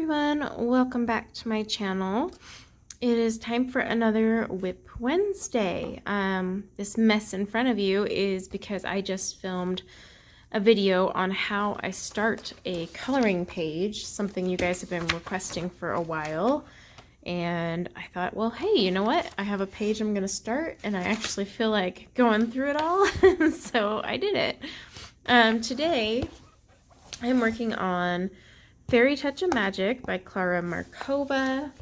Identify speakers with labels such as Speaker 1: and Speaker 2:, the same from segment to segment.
Speaker 1: everyone, welcome back to my channel. It is time for another WIP Wednesday. This mess in front of you is because I just filmed a video on how I start a coloring page, something you guys have been requesting for a while. And I thought, well, hey, you know what? I have a page I'm gonna start and I actually feel like going through it all. So I did it. Today I'm working on Fairy Touch of Magic by Clara Markova.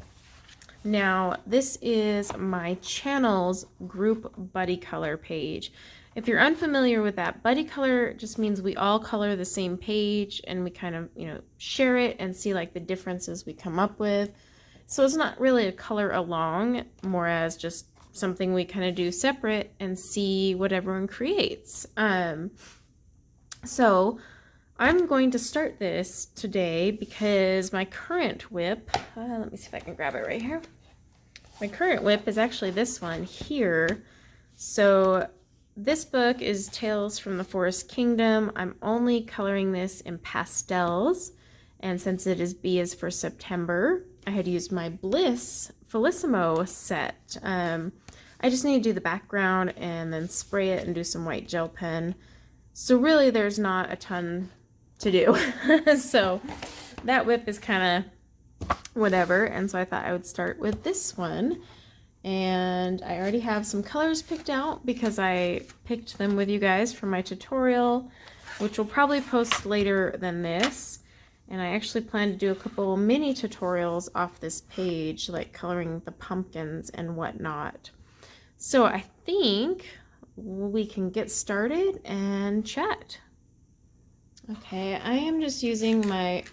Speaker 1: Now, this is my channel's group buddy color page. If you're unfamiliar with that, buddy color just means we all color the same page and we kind of, share it and see like the differences we come up with. So it's not really a color along, more as just something we kind of do separate and see what everyone creates. So I'm going to start this today because my current WIP, let me see if I can grab it right here. My current WIP is actually this one here. So this book is Tales from the Forest Kingdom. I'm only coloring this in pastels. And since it is B is for September, I had used my Bliss Felissimo set. I just need to do the background and then spray it and do some white gel pen. So really there's not a ton to do. So that WIP is kind of whatever, and so I thought I would start with this one. And I already have some colors picked out because I picked them with you guys for my tutorial, which will probably post later than this. And I actually plan to do a couple mini tutorials off this page, like coloring the pumpkins and whatnot. So I think we can get started and chat. Okay, I am just using my,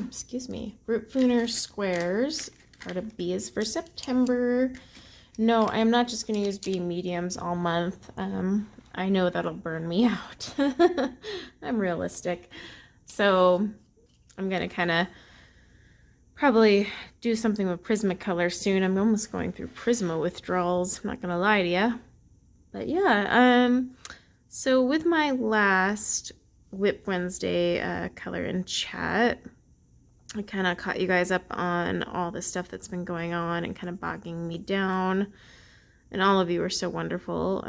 Speaker 1: excuse me, Brute Fooner squares. Part of B is for September. No, I am not just going to use B mediums all month. I know that'll burn me out. I'm realistic. So I'm going to kind of probably do something with Prismacolor soon. I'm almost going through Prisma withdrawals. I'm not going to lie to you. But yeah, so with my last WIP Wednesday color and chat, I kind of caught you guys up on all the stuff that's been going on and kind of bogging me down, and all of you are so wonderful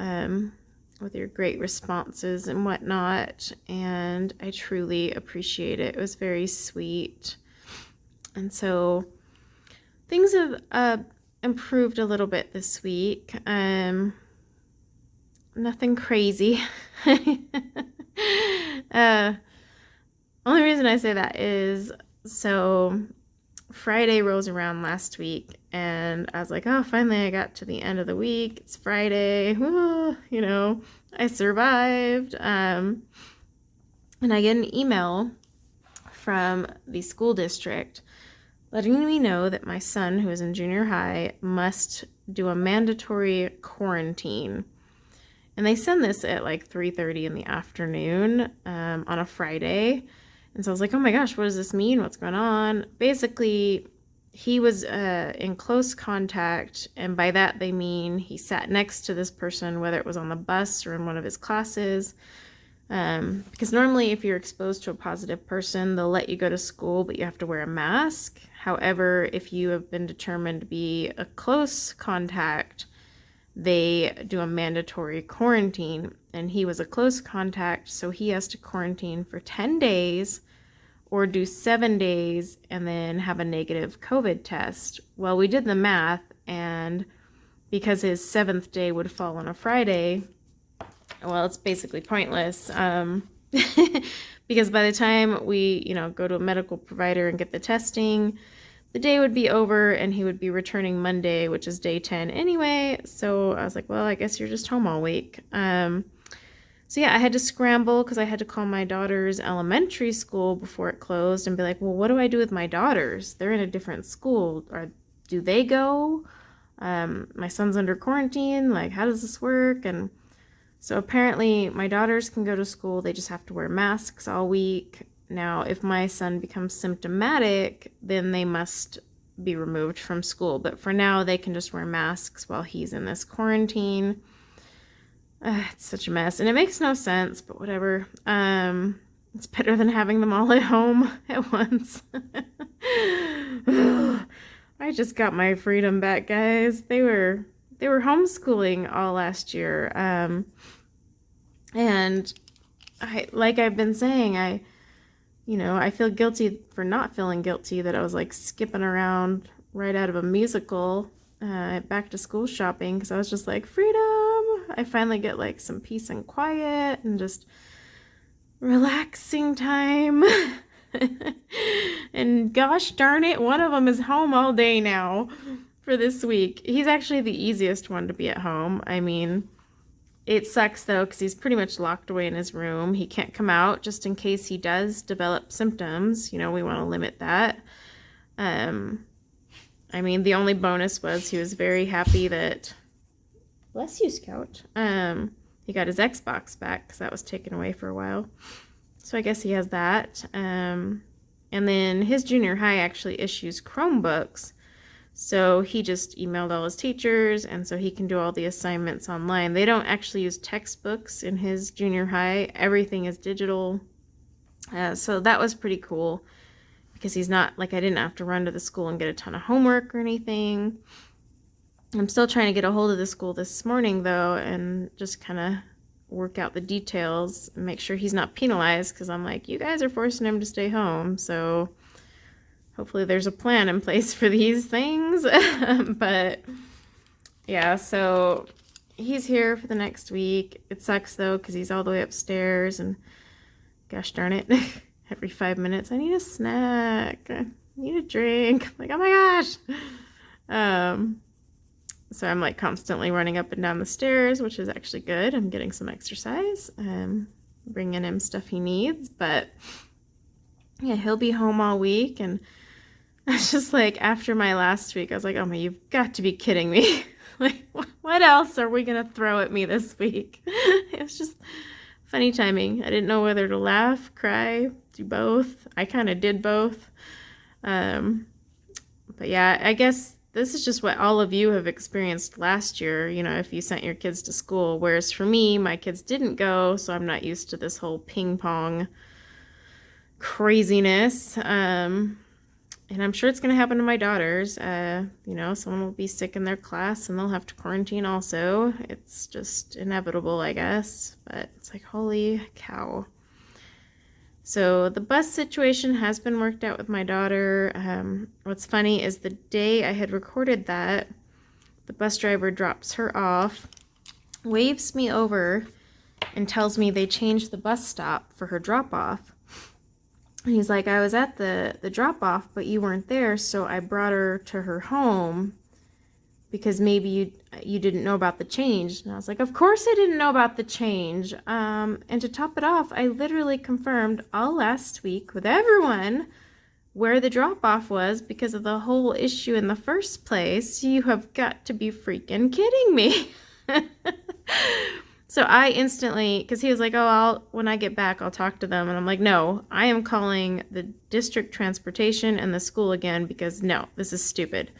Speaker 1: with your great responses and whatnot, and I truly appreciate it. It was very sweet. And so things have improved a little bit this week. Nothing crazy. Only reason I say that is, so Friday rolls around last week and I was like, oh, finally I got to the end of the week. It's Friday. Woo, I survived. And I get an email from the school district letting me know that my son, who is in junior high, must do a mandatory quarantine. And they send this at like 3:30 in the afternoon on a Friday. And so I was like, oh my gosh, what does this mean? What's going on? Basically, he was in close contact. And by that, they mean he sat next to this person, whether it was on the bus or in one of his classes. Because normally if you're exposed to a positive person, they'll let you go to school, but you have to wear a mask. However, if you have been determined to be a close contact, they do a mandatory quarantine, and he was a close contact, so he has to quarantine for 10 days or do 7 days and then have a negative COVID test. Well, we did the math, and because his 7th day would fall on a Friday, well, it's basically pointless, because by the time we, go to a medical provider and get the testing, the day would be over and he would be returning Monday, which is day 10 anyway. So I was like, well, I guess you're just home all week. So yeah, I had to scramble because I had to call my daughter's elementary school before it closed and be like, well, what do I do with my daughters? They're in a different school. Or do they go? My son's under quarantine. Like, how does this work? And so apparently my daughters can go to school. They just have to wear masks all week. Now, if my son becomes symptomatic, then they must be removed from school. But for now, they can just wear masks while he's in this quarantine. It's such a mess. And it makes no sense, but whatever. It's better than having them all at home at once. I just got my freedom back, guys. They were homeschooling all last year. And like I've been saying, I feel guilty for not feeling guilty that I was like skipping around right out of a musical, back to school shopping, because I was just like, freedom. I finally get like some peace and quiet and just relaxing time. And gosh darn it, one of them is home all day now for this week. He's actually the easiest one to be at home. I mean, it sucks though, because he's pretty much locked away in his room. He can't come out just in case he does develop symptoms. We want to limit that. I mean, the only bonus was he was very happy that, bless you, Scout, he got his Xbox back, because that was taken away for a while. So I guess he has that. And then his junior high actually issues Chromebooks. So he just emailed all his teachers, and so he can do all the assignments online. They don't actually use textbooks in his junior high. Everything is digital. So that was pretty cool, because he's not, like, I didn't have to run to the school and get a ton of homework or anything. I'm still trying to get a hold of the school this morning, though, and just kind of work out the details and make sure he's not penalized, because I'm like, you guys are forcing him to stay home, so hopefully there's a plan in place for these things. But yeah, so he's here for the next week. It sucks though, because he's all the way upstairs, and gosh darn it, every 5 minutes I need a snack, I need a drink. I'm like, oh my gosh. So I'm like constantly running up and down the stairs, which is actually good. I'm getting some exercise, bringing him stuff he needs. But yeah, he'll be home all week. And I was just like, after my last week, I was like, oh my, you've got to be kidding me. Like, what else are we going to throw at me this week? It was just funny timing. I didn't know whether to laugh, cry, do both. I kind of did both. But yeah, I guess this is just what all of you have experienced last year, if you sent your kids to school. Whereas for me, my kids didn't go, so I'm not used to this whole ping pong craziness. And I'm sure it's going to happen to my daughters. Someone will be sick in their class and they'll have to quarantine also. It's just inevitable, I guess. But it's like, holy cow. So the bus situation has been worked out with my daughter. What's funny is the day I had recorded that, the bus driver drops her off, waves me over, and tells me they changed the bus stop for her drop-off. And he's like, I was at the drop-off, but you weren't there, so I brought her to her home because maybe you didn't know about the change. And I was like, of course I didn't know about the change. And to top it off, I literally confirmed all last week with everyone where the drop-off was because of the whole issue in the first place. You have got to be freaking kidding me. So I instantly, because he was like, oh, when I get back, I'll talk to them. And I'm like, no, I am calling the district transportation and the school again, because no, this is stupid.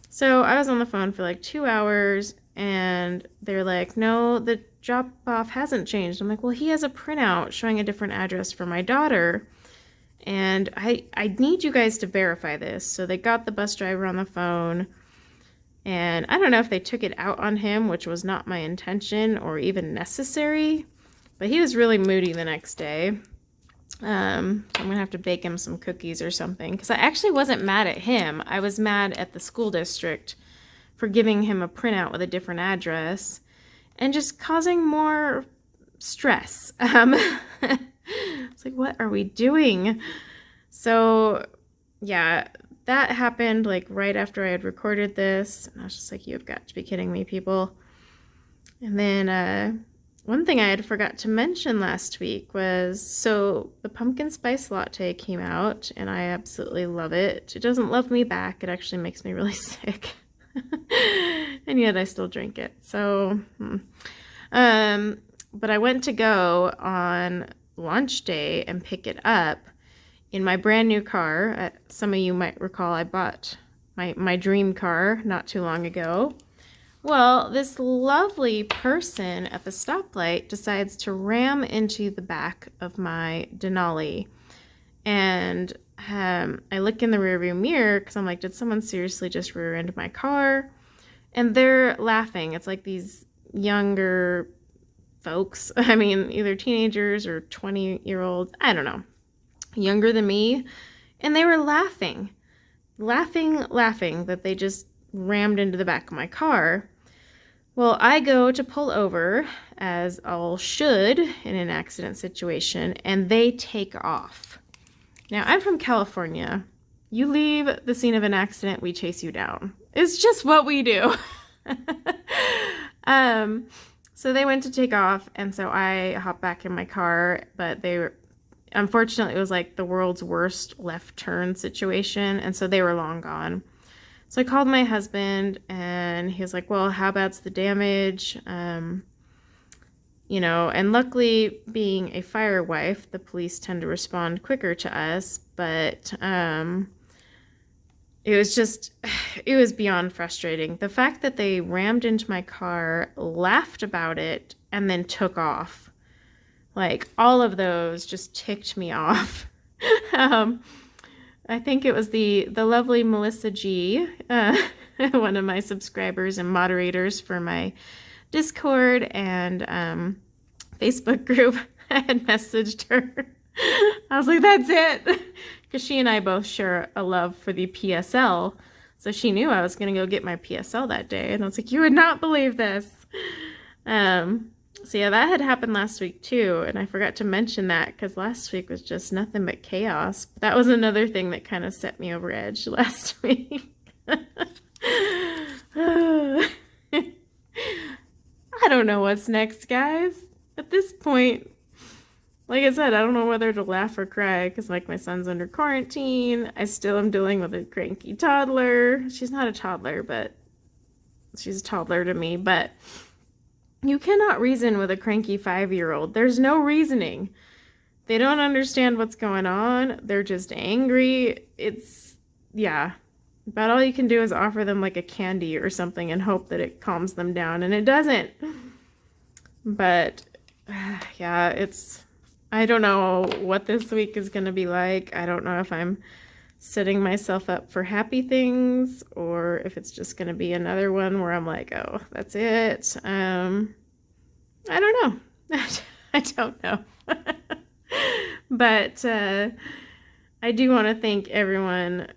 Speaker 1: So I was on the phone for like 2 hours, and they're like, no, the drop-off hasn't changed. I'm like, well, he has a printout showing a different address for my daughter, and I need you guys to verify this. So they got the bus driver on the phone, and I don't know if they took it out on him, which was not my intention or even necessary, but he was really moody the next day. I'm gonna have to bake him some cookies or something, because I actually wasn't mad at him. I was mad at the school district for giving him a printout with a different address and just causing more stress. It's like, what are we doing? So yeah, that happened like right after I had recorded this, and I was just like, you've got to be kidding me, people. And then one thing I had forgot to mention last week was, so the pumpkin spice latte came out, and I absolutely love it. It doesn't love me back. It actually makes me really sick. And yet I still drink it. So, but I went to go on launch day and pick it up in my brand new car. Some of you might recall I bought my dream car not too long ago. Well, this lovely person at the stoplight decides to ram into the back of my Denali. And I look in the rearview mirror because I'm like, did someone seriously just rear end my car? And they're laughing. It's like these younger folks. I mean, either teenagers or 20-year-olds. I don't know. Younger than me. And they were laughing that they just rammed into the back of my car. Well, I go to pull over, as all should in an accident situation, and they take off. Now, I'm from California. You leave the scene of an accident, we chase you down. It's just what we do. So they went to take off, and so I hopped back in my car, but unfortunately, it was like the world's worst left turn situation, and so they were long gone. So I called my husband, and he was like, well, how bad's the damage? You know, and luckily, being a fire wife, the police tend to respond quicker to us, but it was beyond frustrating. The fact that they rammed into my car, laughed about it, and then took off. Like, all of those just ticked me off. I think it was the lovely Melissa G, one of my subscribers and moderators for my Discord and Facebook group. I had messaged her. I was like, that's it. Because she and I both share a love for the PSL. So she knew I was going to go get my PSL that day. And I was like, you would not believe this. So yeah, that had happened last week too, and I forgot to mention that because last week was just nothing but chaos. But that was another thing that kind of set me over edge last week. I don't know what's next, guys. At this point, like I said, I don't know whether to laugh or cry because like my son's under quarantine. I still am dealing with a cranky toddler. She's not a toddler, but she's a toddler to me, but you cannot reason with a cranky 5-year-old. There's no reasoning. They don't understand what's going on. They're just angry. Yeah. About all you can do is offer them like a candy or something and hope that it calms them down. And it doesn't. But, yeah, I don't know what this week is going to be like. I don't know if I'm setting myself up for happy things or if it's just going to be another one where I'm like, oh, that's it. I don't know. I don't know. But I do want to thank everyone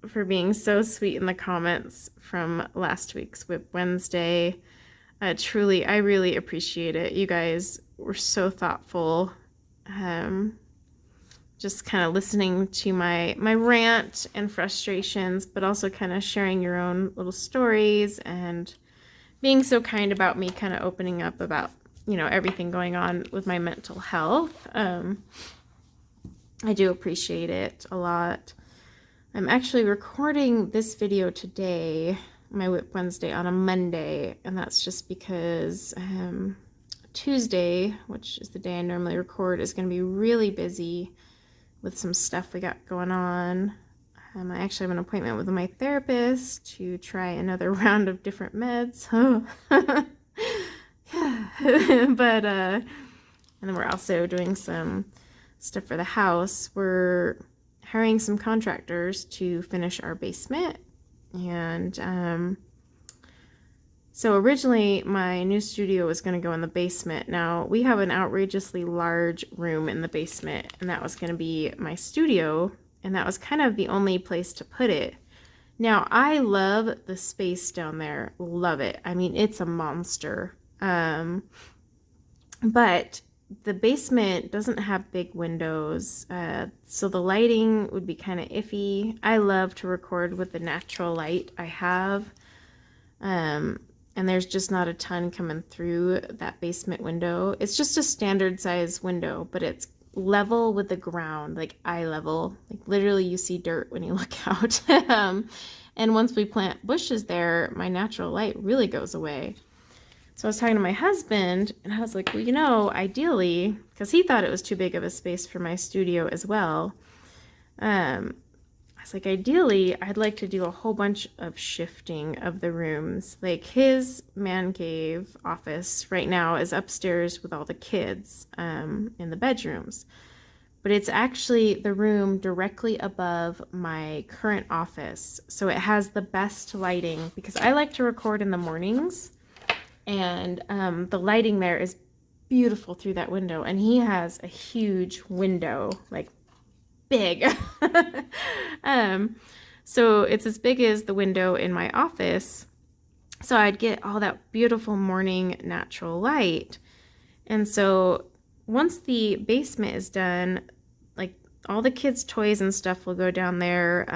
Speaker 1: for being so sweet in the comments from last week's WIP Wednesday. Truly, I really appreciate it. You guys were so thoughtful. Just kind of listening to my rant and frustrations, but also kind of sharing your own little stories and being so kind about me kind of opening up about, you know, everything going on with my mental health. I do appreciate it a lot. I'm actually recording this video today, my WIP Wednesday, on a Monday, and that's just because Tuesday, which is the day I normally record, is going to be really busy with some stuff we got going on. I actually have an appointment with my therapist to try another round of different meds. Yeah. But, and then we're also doing some stuff for the house. We're hiring some contractors to finish our basement. And, so originally my new studio was going to go in the basement. Now we have an outrageously large room in the basement, and that was going to be my studio, and that was kind of the only place to put it. Now I love the space down there. Love it. I mean, it's a monster. But the basement doesn't have big windows, so the lighting would be kind of iffy. I love to record with the natural light I have. And there's just not a ton coming through that basement window. It's just a standard size window, but it's level with the ground, like eye level. Like literally you see dirt when you look out. And once we plant bushes there, my natural light really goes away. So I was talking to my husband, and I was like, well, you know, ideally, because he thought it was too big of a space for my studio as well. I was like, ideally, I'd like to do a whole bunch of shifting of the rooms. Like his man cave office right now is upstairs with all the kids in the bedrooms. but it's actually the room directly above my current office. So it has the best lighting because I like to record in the mornings, and the lighting there is beautiful through that window. And he has a huge window, like big. So it's as big as the window in my office. So I'd get all that beautiful morning natural light. And so once the basement is done, like all the kids' toys and stuff will go down there.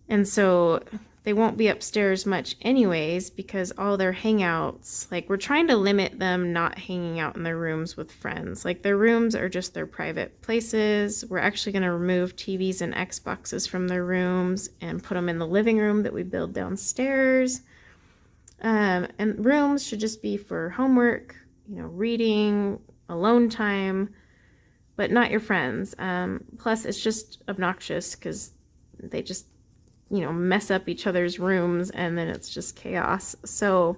Speaker 1: And so they won't be upstairs much anyways, because all their hangouts, like we're trying to limit them not hanging out in their rooms with friends. Like their rooms are just their private places. We're actually going to remove TVs and Xboxes from their rooms and put them in the living room that we build downstairs. And rooms should just be for homework, reading, alone time, but not your friends. Plus, it's just obnoxious because they just, mess up each other's rooms, and then it's just chaos. So,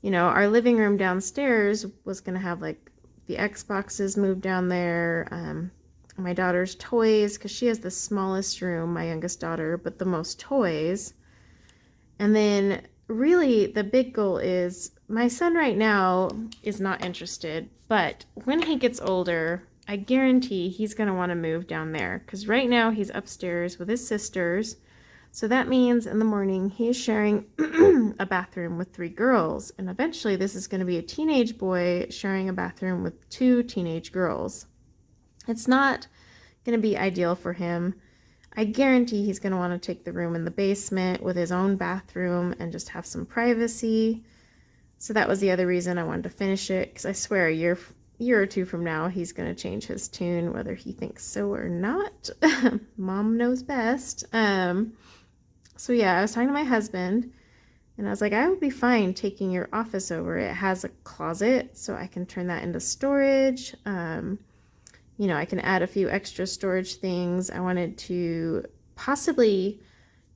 Speaker 1: our living room downstairs was going to have like the Xboxes moved down there, my daughter's toys, because she has the smallest room, my youngest daughter, but the most toys. And then really the big goal is my son right now is not interested, but when he gets older, I guarantee he's going to want to move down there, because right now he's upstairs with his sisters. So that means in the morning he is sharing a bathroom with 3 girls, and eventually this is going to be a teenage boy sharing a bathroom with 2 teenage girls. It's not going to be ideal for him. I guarantee he's going to want to take the room in the basement with his own bathroom and just have some privacy. So that was the other reason I wanted to finish it, because I swear a year or two from now he's going to change his tune, whether he thinks so or not. Mom knows best. So yeah, I was talking to my husband, and I was like, I would be fine taking your office over. It has a closet, so I can turn that into storage. I can add a few extra storage things. I wanted to possibly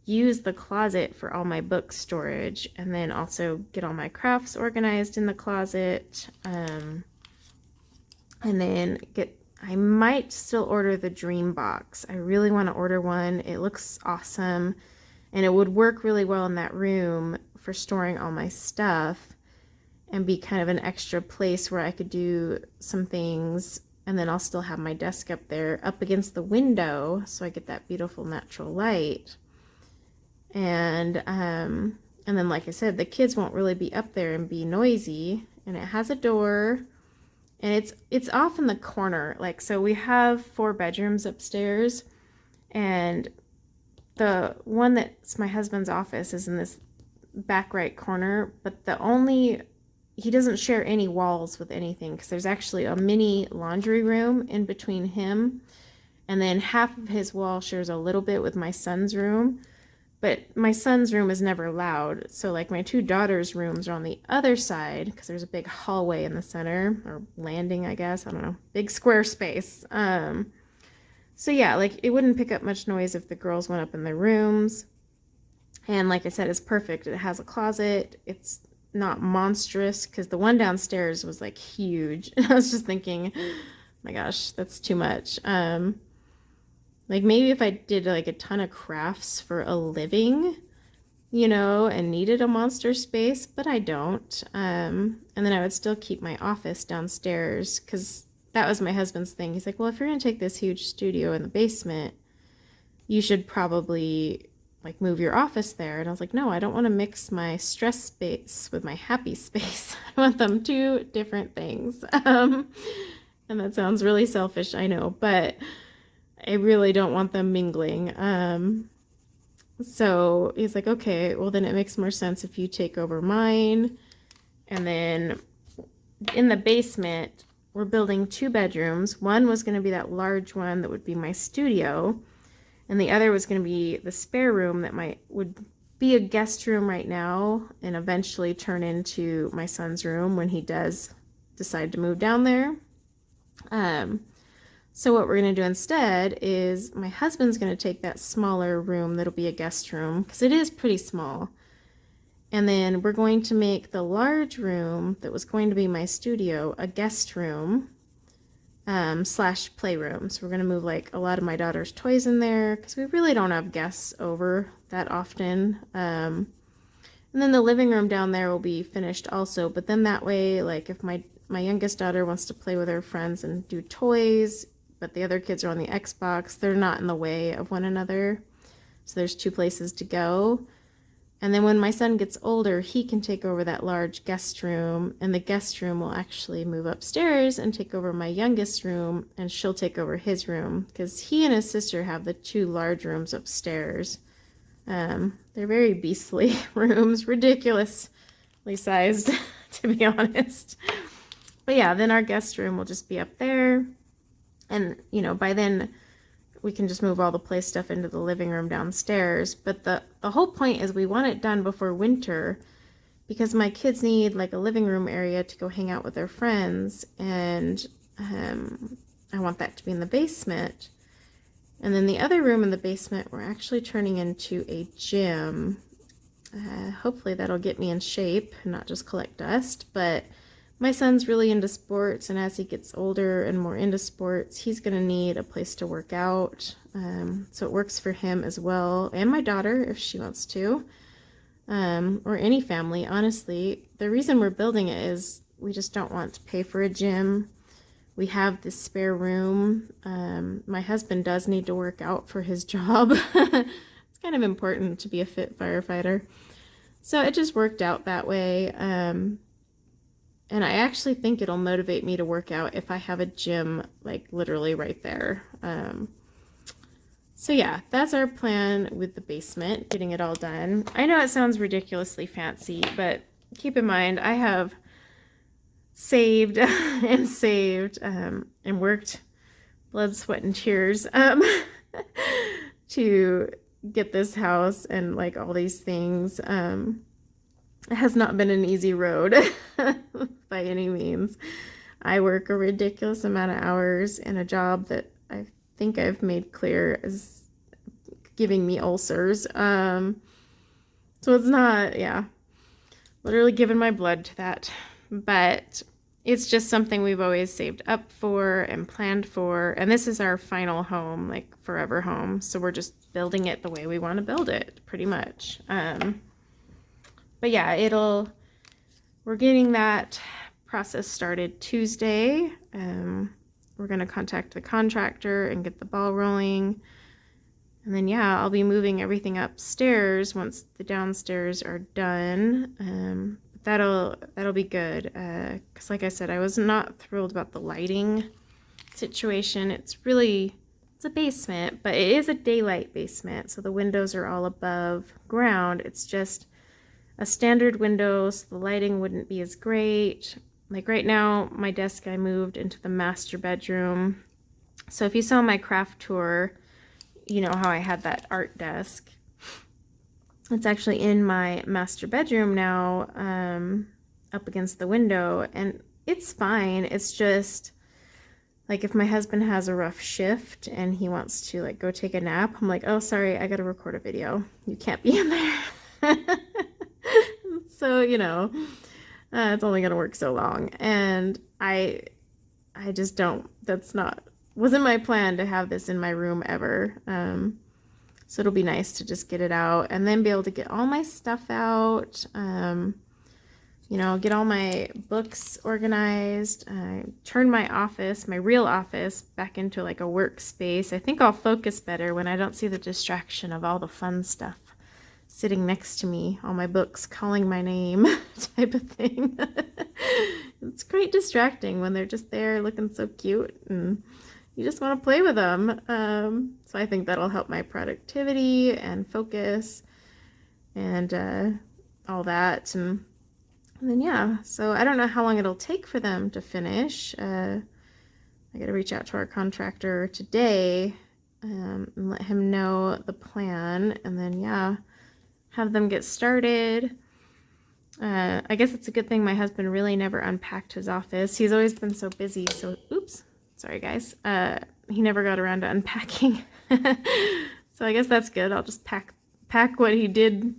Speaker 1: use the closet for all my book storage, and then also get all my crafts organized in the closet. And then I might still order the dream box. I really want to order one. It looks awesome, and it would work really well in that room for storing all my stuff and be kind of an extra place where I could do some things. And then I'll still have my desk up there up against the window, so I get that beautiful natural light. And then, like I said, the kids won't really be up there and be noisy. And it has a door, and it's off in the corner. Like, so we have 4 bedrooms upstairs, and the one that's my husband's office is in this back right corner, but he doesn't share any walls with anything, because there's actually a mini laundry room in between him, and then half of his wall shares a little bit with my son's room, but my son's room is never loud. So like my 2 daughters' rooms are on the other side, because there's a big hallway in the center, or landing, I guess, I don't know, big square space. So yeah, like it wouldn't pick up much noise if the girls went up in their rooms. And like I said, it's perfect. It has a closet. It's not monstrous, because the one downstairs was like huge. I was just thinking, oh my gosh, that's too much. Like maybe if I did like a ton of crafts for a living, and needed a monster space, but I don't. And then I would still keep my office downstairs, because that was my husband's thing. He's like, well, if you're gonna take this huge studio in the basement, you should probably like move your office there. And I was like, no, I don't want to mix my stress space with my happy space. I want them 2 different things. And that sounds really selfish, I know, but I really don't want them mingling. So he's like, okay, well then it makes more sense if you take over mine. And then in the basement, we're building 2 bedrooms. One was going to be that large one that would be my studio, and the other was going to be the spare room that would be a guest room right now and eventually turn into my son's room when he does decide to move down there. So what we're going to do instead is my husband's going to take that smaller room that'll be a guest room, because it is pretty small. And then we're going to make the large room that was going to be my studio a guest room. slash playroom. So we're going to move like a lot of my daughter's toys in there because we really don't have guests over that often. And then the living room down there will be finished also. But then that way, like if my youngest daughter wants to play with her friends and do toys, but the other kids are on the Xbox, they're not in the way of one another. So there's 2 places to go. And then when my son gets older, he can take over that large guest room, and the guest room will actually move upstairs and take over my youngest room, and she'll take over his room because he and his sister have the 2 large rooms upstairs. They're very beastly rooms, ridiculously sized, to be honest. But yeah, then our guest room will just be up there, and you know, by then we can just move all the play stuff into the living room downstairs. But the whole point is we want it done before winter because my kids need like a living room area to go hang out with their friends. And I want that to be in the basement. And then the other room in the basement, we're actually turning into a gym. Hopefully that'll get me in shape and not just collect dust. But my son's really into sports, and as he gets older and more into sports, he's going to need a place to work out. So it works for him as well, and my daughter, if she wants to, or any family, honestly. The reason we're building it is we just don't want to pay for a gym. We have this spare room. My husband does need to work out for his job. It's kind of important to be a fit firefighter. So it just worked out that way. And I actually think it'll motivate me to work out if I have a gym, like literally right there. So yeah, that's our plan with the basement, getting it all done. I know it sounds ridiculously fancy, but keep in mind, I have saved and saved and worked blood, sweat, and tears to get this house and like all these things. It has not been an easy road by any means. I work a ridiculous amount of hours in a job that I think I've made clear is giving me ulcers. So it's not, yeah, literally giving my blood to that. But it's just something we've always saved up for and planned for. And this is our final home, like forever home. So we're just building it the way we want to build it, pretty much. But yeah, we're getting that process started Tuesday. We're going to contact the contractor and get the ball rolling. And then, yeah, I'll be moving everything upstairs once the downstairs are done. That'll be good. Because like I said, I was not thrilled about the lighting situation. It's a basement, but it is a daylight basement. So the windows are all above ground. It's just a standard window, so the lighting wouldn't be as great. Like right now, my desk I moved into the master bedroom. So if you saw my craft tour, you know how I had that art desk. It's actually in my master bedroom now, up against the window, and it's fine. It's just like if my husband has a rough shift and he wants to like go take a nap, I'm like, oh, sorry, I gotta record a video. You can't be in there. So, you know, it's only going to work so long. And I just don't, wasn't my plan to have this in my room ever. So it'll be nice to just get it out and then be able to get all my stuff out. You know, get all my books organized, turn my office, my real office, back into like a workspace. I think I'll focus better when I don't see the distraction of all the fun stuff sitting next to me, all my books calling my name type of thing. It's quite distracting when they're just there looking so cute and you just want to play with them. So I think that'll help my productivity and focus and all that. And then, yeah, so I don't know how long it'll take for them to finish. I got to reach out to our contractor today and let him know the plan. And then, yeah, have them get started. I guess it's a good thing my husband really never unpacked his office. He's always been so busy. So, oops, sorry guys. He never got around to unpacking. So I guess that's good. I'll just pack what he did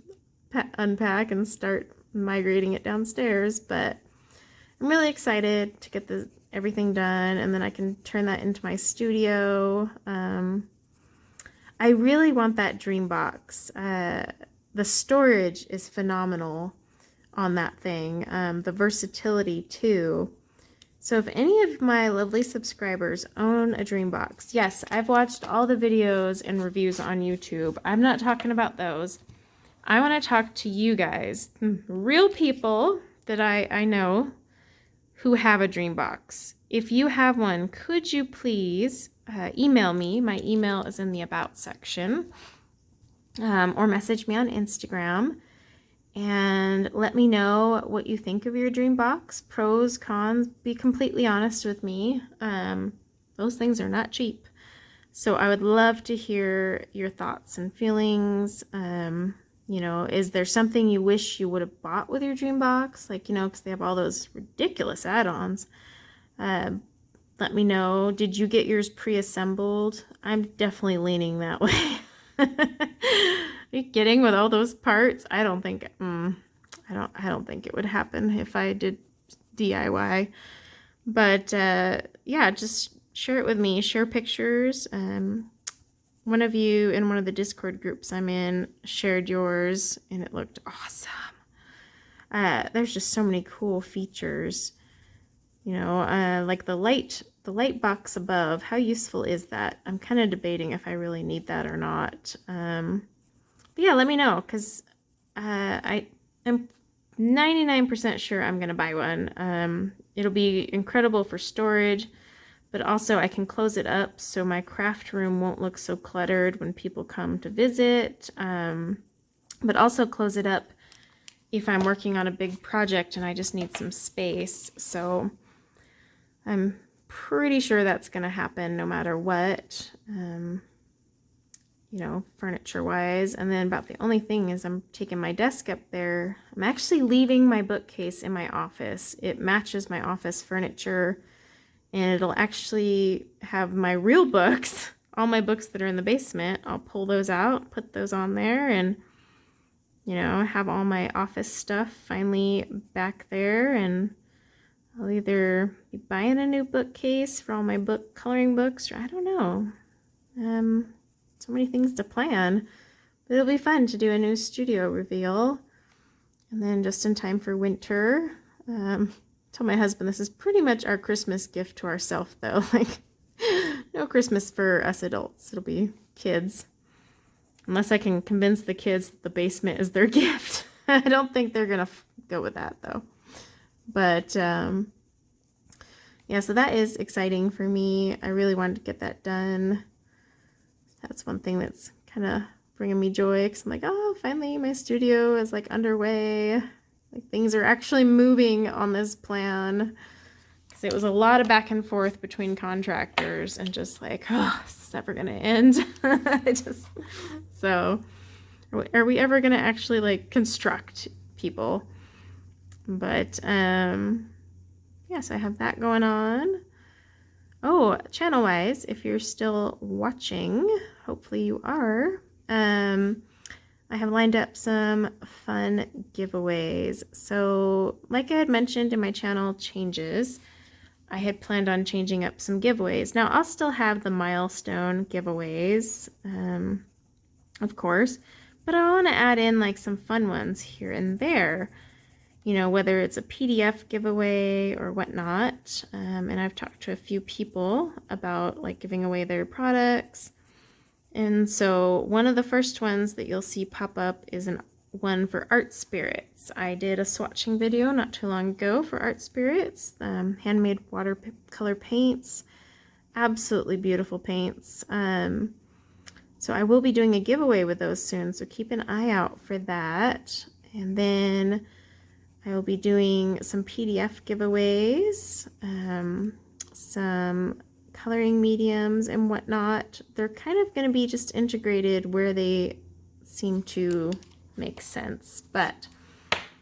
Speaker 1: unpack and start migrating it downstairs. But I'm really excited to get everything done, and then I can turn that into my studio. I really want that dream box. The storage is phenomenal on that thing. The versatility too. So if any of my lovely subscribers own a dream box, yes, I've watched all the videos and reviews on YouTube. I'm not talking about those. I want to talk to you guys, real people that I know who have a dream box. If you have one, could you please email me? My email is in the About section, or message me on Instagram and let me know what you think of your dream box. Pros, cons, be completely honest with me. Those things are not cheap. So I would love to hear your thoughts and feelings. You know, is there something you wish you would have bought with your dream box? Like, you know, because they have all those ridiculous add-ons. Let me know. Did you get yours pre-assembled? I'm definitely leaning that way. Are you kidding? With all those parts? I don't think I don't think it would happen if I did DIY. But yeah, just share it with me. Share pictures. One of you in one of the Discord groups I'm in shared yours, and it looked awesome. There's just so many cool features. You know, like the light box above. How useful is that? I'm kind of debating if I really need that or not. But yeah, let me know, because I am 99% sure I'm going to buy one. It'll be incredible for storage, but also I can close it up so my craft room won't look so cluttered when people come to visit. But also close it up if I'm working on a big project and I just need some space. So I'm pretty sure that's going to happen no matter what. You know, furniture-wise. And then about the only thing is I'm taking my desk up there. I'm actually leaving my bookcase in my office. It matches my office furniture, and it'll actually have my real books, all my books that are in the basement. I'll pull those out, put those on there, and, you know, have all my office stuff finally back there. And I'll either be buying a new bookcase for all my coloring books, or I don't know. So many things to plan, but it'll be fun to do a new studio reveal. And then just in time for winter, tell my husband this is pretty much our Christmas gift to ourselves, though. Like, no Christmas for us adults. It'll be kids, unless I can convince the kids that the basement is their gift. I don't think they're gonna go with that, though. But yeah, so that is exciting for me. I really wanted to get that done. That's one thing that's kind of bringing me joy, because I'm like, oh, finally my studio is like underway. Like, things are actually moving on this plan. Because it was a lot of back and forth between contractors and just like, oh, this is never gonna end. So are we ever gonna actually like construct people? But yes, I have that going on. Oh, channel-wise, if you're still watching, hopefully you are, I have lined up some fun giveaways. So, like I had mentioned in my channel changes, I had planned on changing up some giveaways. Now, I'll still have the milestone giveaways, of course, but I want to add in like some fun ones here and there. You know, whether it's a PDF giveaway or whatnot. And I've talked to a few people about like giving away their products. And so one of the first ones that you'll see pop up is one for Art Spirits. I did a swatching video not too long ago for Art Spirits, handmade watercolor paints, absolutely beautiful paints. So I will be doing a giveaway with those soon, so keep an eye out for that. And then I will be doing some PDF giveaways, some coloring mediums and whatnot. They're kind of going to be just integrated where they seem to make sense, but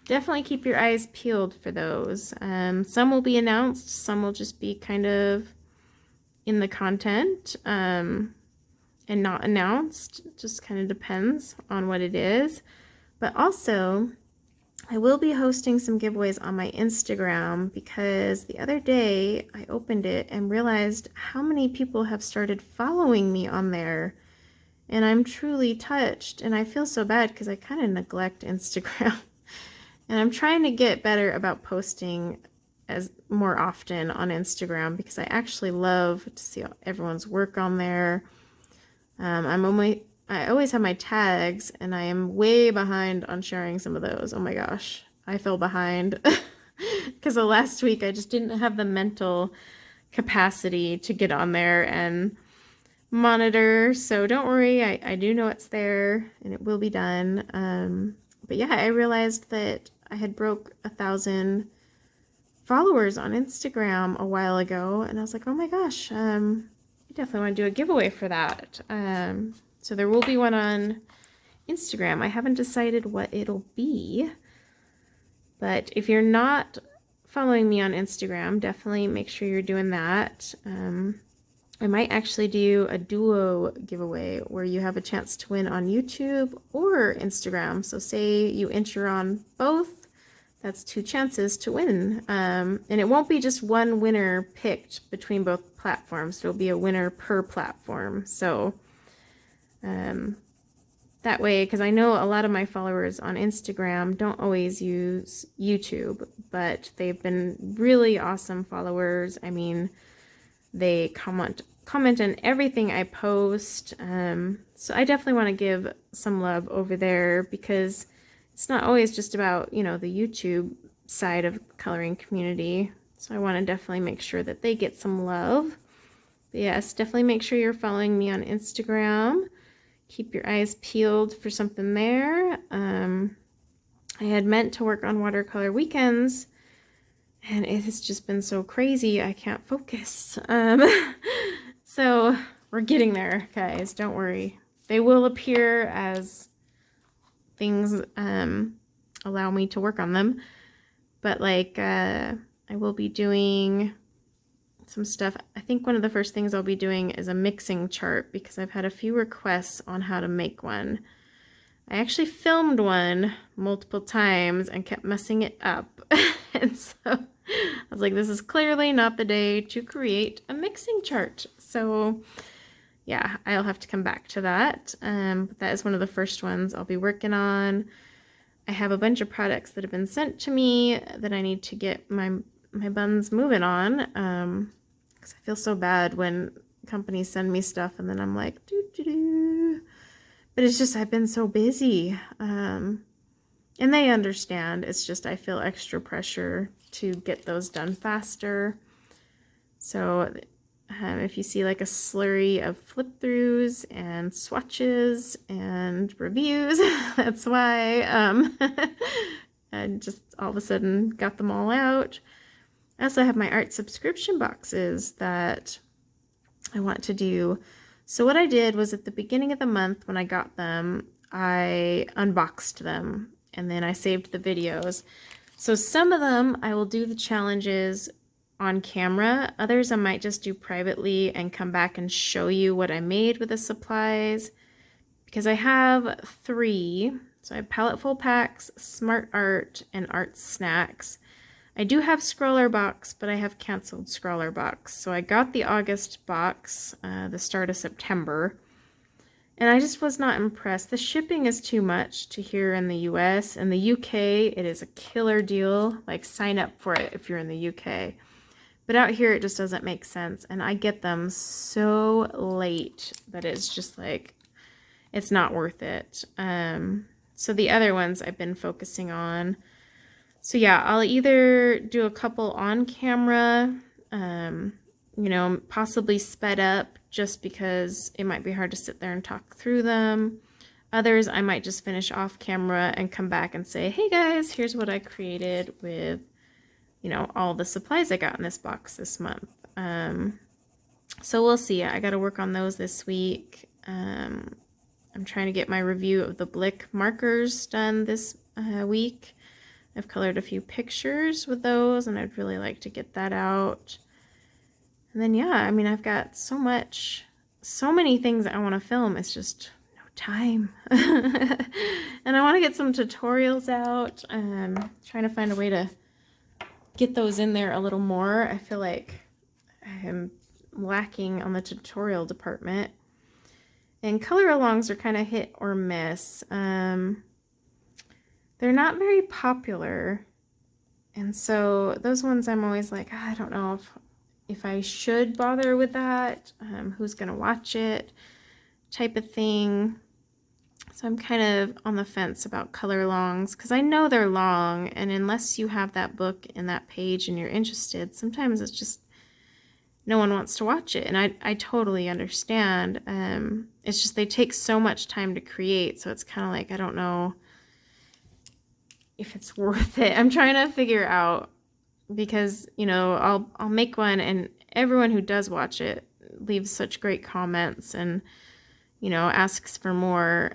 Speaker 1: definitely keep your eyes peeled for those. Some will be announced, some will just be kind of in the content and not announced. It just kind of depends on what it is. But also, I will be hosting some giveaways on my Instagram because the other day I opened it and realized how many people have started following me on there. And I'm truly touched, and I feel so bad because I kind of neglect Instagram. And I'm trying to get better about posting as more often on Instagram because I actually love to see everyone's work on there. I always have my tags, and I am way behind on sharing some of those. Oh my gosh, I fell behind because the last week I just didn't have the mental capacity to get on there and monitor. So don't worry, I do know it's there and it will be done. But yeah, I realized that I had broke 1,000 followers on Instagram a while ago, and I was like, oh my gosh, I definitely want to do a giveaway for that. So there will be one on Instagram. I haven't decided what it'll be, but if you're not following me on Instagram, definitely make sure you're doing that. I might actually do a duo giveaway where you have a chance to win on YouTube or Instagram. So say you enter on both, that's 2 chances to win. And it won't be just one winner picked between both platforms. It'll be a winner per platform. So that way, because I know a lot of my followers on Instagram don't always use YouTube, but they've been really awesome followers. I mean, they comment on everything I post. So I definitely want to give some love over there because it's not always just about, you know, the YouTube side of coloring community. So I want to definitely make sure that they get some love. But yes, definitely make sure you're following me on Instagram. Keep your eyes peeled for something there. I had meant to work on watercolor weekends, and it has just been so crazy, I can't focus. So we're getting there, guys. Don't worry. They will appear as things allow me to work on them. But like, I will be doing some stuff. I think one of the first things I'll be doing is a mixing chart because I've had a few requests on how to make one. I actually filmed one multiple times and kept messing it up. And so I was like, this is clearly not the day to create a mixing chart. So yeah, I'll have to come back to that. But that is one of the first ones I'll be working on. I have a bunch of products that have been sent to me that I need to get my buns moving on. Because I feel so bad when companies send me stuff and then I'm like, doo-doo-doo. But it's just, I've been so busy. And they understand. It's just, I feel extra pressure to get those done faster. So if you see like a slurry of flip throughs and swatches and reviews, that's why. I just all of a sudden got them all out. I also have my art subscription boxes that I want to do. So what I did was at the beginning of the month when I got them, I unboxed them and then I saved the videos. So some of them I will do the challenges on camera. Others I might just do privately and come back and show you what I made with the supplies. Because I have 3. So I have palette full packs, smart art, and art snacks. I do have Scroller Box, but I have canceled Scroller Box. So I got the August box, the start of September, and I just was not impressed. The shipping is too much to here in the US. In the UK, it is a killer deal. Like, sign up for it if you're in the UK. But out here, it just doesn't make sense. And I get them so late that it's just like, it's not worth it. So the other ones I've been focusing on. So yeah, I'll either do a couple on camera, you know, possibly sped up just because it might be hard to sit there and talk through them. Others I might just finish off camera and come back and say, hey guys, here's what I created with, you know, all the supplies I got in this box this month. So we'll see. I got to work on those this week. I'm trying to get my review of the Blick markers done this week. I've colored a few pictures with those, and I'd really like to get that out. And then, yeah, I mean, I've got so many things I want to film. It's just no time. And I want to get some tutorials out. Trying to find a way to get those in there a little more. I feel like I'm lacking on the tutorial department. And color alongs are kind of hit or miss. They're not very popular. And so those ones I'm always like, I don't know if I should bother with that. Who's going to watch it? Type of thing. So I'm kind of on the fence about color alongs because I know they're long, and unless you have that book and that page and you're interested, sometimes it's just no one wants to watch it, and I totally understand. It's just they take so much time to create, so it's kind of like I don't know if it's worth it. I'm trying to figure out because, you know, I'll make one and everyone who does watch it leaves such great comments and, you know, asks for more.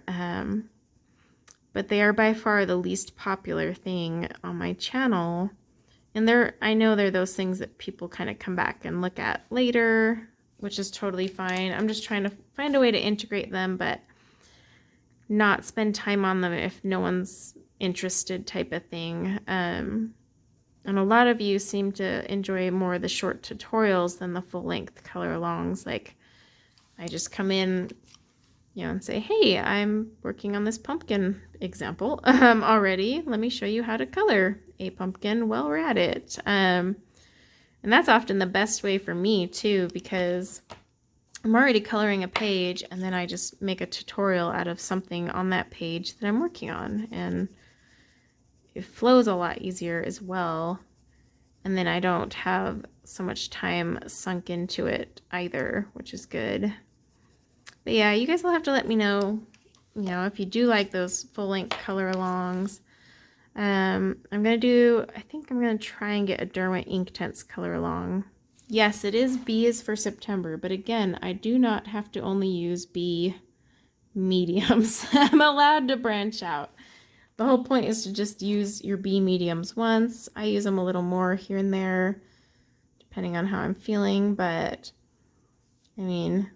Speaker 1: But they are by far the least popular thing on my channel. And I know they're those things that people kind of come back and look at later, which is totally fine. I'm just trying to find a way to integrate them, but not spend time on them if no one's interested type of thing. And a lot of you seem to enjoy more of the short tutorials than the full-length color alongs. Like, I just come in, you know, and say, hey, I'm working on this pumpkin example already. Let me show you how to color a pumpkin while we're at it. And that's often the best way for me too, because I'm already coloring a page and then I just make a tutorial out of something on that page that I'm working on, and it flows a lot easier as well. And then I don't have so much time sunk into it either, which is good. But yeah, you guys will have to let me know, you know, if you do like those full-length color alongs. I think I'm going to try and get a Derwent Inktense color along. Yes, it is B is for September, but again, I do not have to only use B mediums. I'm allowed to branch out. The whole point is to just use your B mediums once. I use them a little more here and there, depending on how I'm feeling, but I mean,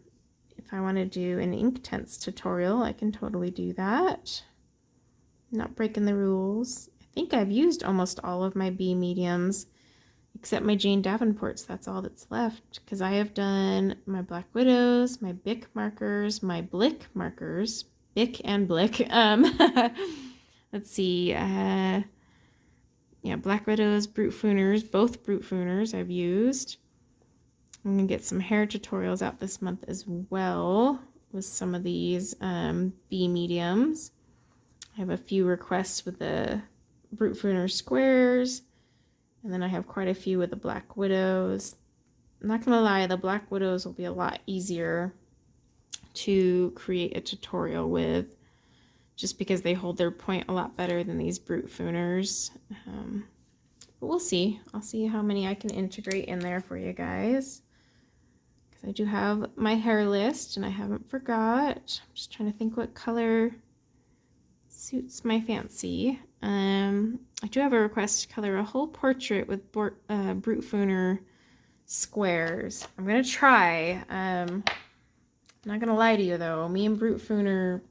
Speaker 1: if I want to do an Inktense tutorial, I can totally do that. Not breaking the rules. I think I've used almost all of my B mediums, except my Jane Davenports. That's all that's left, because I have done my Black Widows, my Bic markers, my Blick markers, Bic and Blick. Let's see, yeah, Black Widows, Brute Fooners, both Brute Fooners I've used. I'm going to get some hair tutorials out this month as well with some of these B mediums. I have a few requests with the Brute Fooner squares, and then I have quite a few with the Black Widows. I'm not going to lie, the Black Widows will be a lot easier to create a tutorial with, just because they hold their point a lot better than these Brute Fooners. But we'll see. I'll see how many I can integrate in there for you guys, because I do have my hair list and I haven't forgot. I'm just trying to think what color suits my fancy. I do have a request to color a whole portrait with Brute Fooner squares. I'm gonna try. I'm not gonna lie to you though, me and Brute Fooner,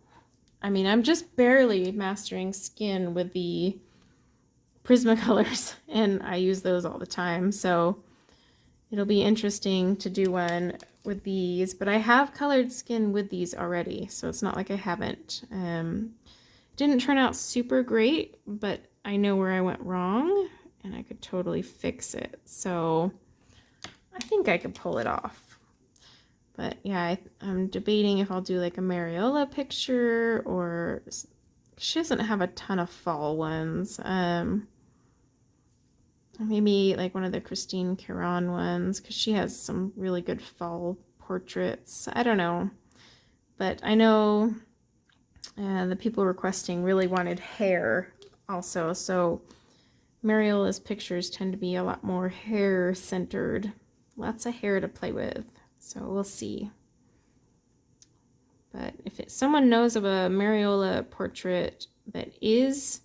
Speaker 1: I mean, I'm just barely mastering skin with the Prismacolors, and I use those all the time, so it'll be interesting to do one with these. But I have colored skin with these already, so it's not like I haven't. Didn't turn out super great, but I know where I went wrong, and I could totally fix it. So I think I could pull it off. But yeah, I'm debating if I'll do like a Mariola picture, or she doesn't have a ton of fall ones. Maybe like one of the Christine Caron ones, because she has some really good fall portraits. I don't know. But I know the people requesting really wanted hair also. So Mariola's pictures tend to be a lot more hair centered. Lots of hair to play with. So we'll see. But if someone knows of a Mariola portrait that is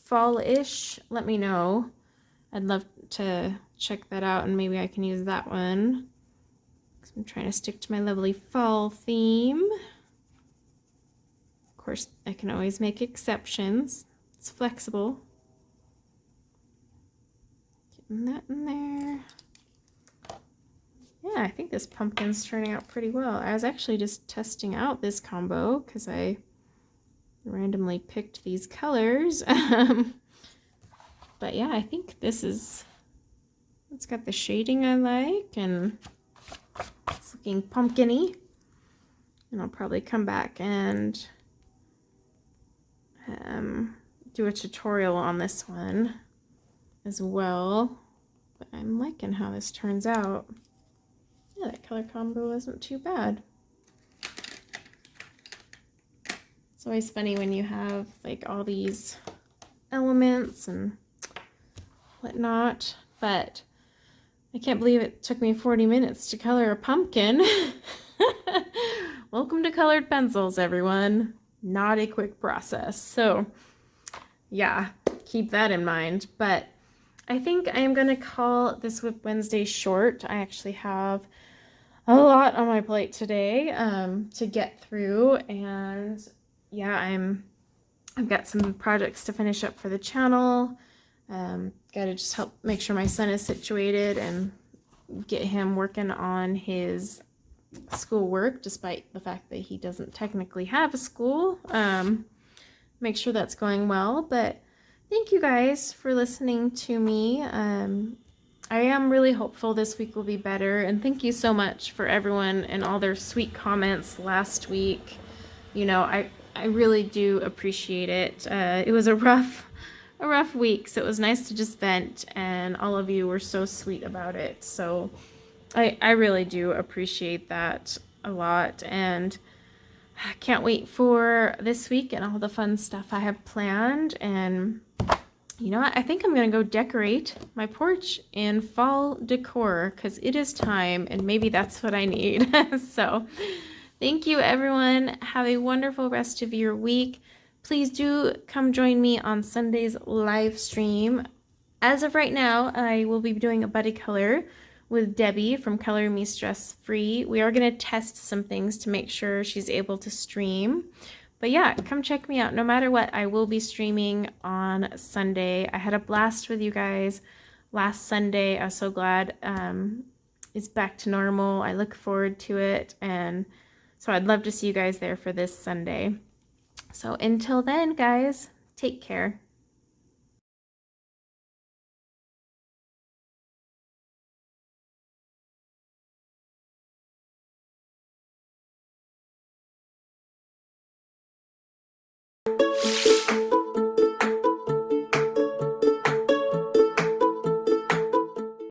Speaker 1: fall-ish, let me know. I'd love to check that out, and maybe I can use that one, because I'm trying to stick to my lovely fall theme. course, I can always make exceptions. It's flexible. Getting that in there. Yeah, I think this pumpkin's turning out pretty well. I was actually just testing out this combo because I randomly picked these colors. But yeah, I think this is, it's got the shading I like, and it's looking pumpkin-y. And I'll probably come back and do a tutorial on this one as well. But I'm liking how this turns out. Yeah, that color combo isn't too bad. It's always funny when you have like all these elements and whatnot, but I can't believe it took me 40 minutes to color a pumpkin. Welcome to colored pencils, everyone. Not a quick process. So yeah, keep that in mind. But I think I am going to call this WIP Wednesday short. I actually have a lot on my plate today to get through, and yeah, I've got some projects to finish up for the channel. Got to just help make sure my son is situated and get him working on his schoolwork, despite the fact that he doesn't technically have a school. Make sure that's going well. But thank you guys for listening to me. I am really hopeful this week will be better, and thank you so much for everyone and all their sweet comments last week. You know, I really do appreciate it. It was a rough week, so it was nice to just vent, and all of you were so sweet about it. So I really do appreciate that a lot, and I can't wait for this week and all the fun stuff I have planned. And you know what? I think I'm going to go decorate my porch in fall decor because it is time, and maybe that's what I need. So thank you, everyone. Have a wonderful rest of your week. Please do come join me on Sunday's live stream. As of right now, I will be doing a buddy color with Debbie from Color Me Stress Free. We are going to test some things to make sure she's able to stream. But yeah, come check me out. No matter what, I will be streaming on Sunday. I had a blast with you guys last Sunday. I was so glad it's back to normal. I look forward to it. And so I'd love to see you guys there for this Sunday. So until then, guys, take care.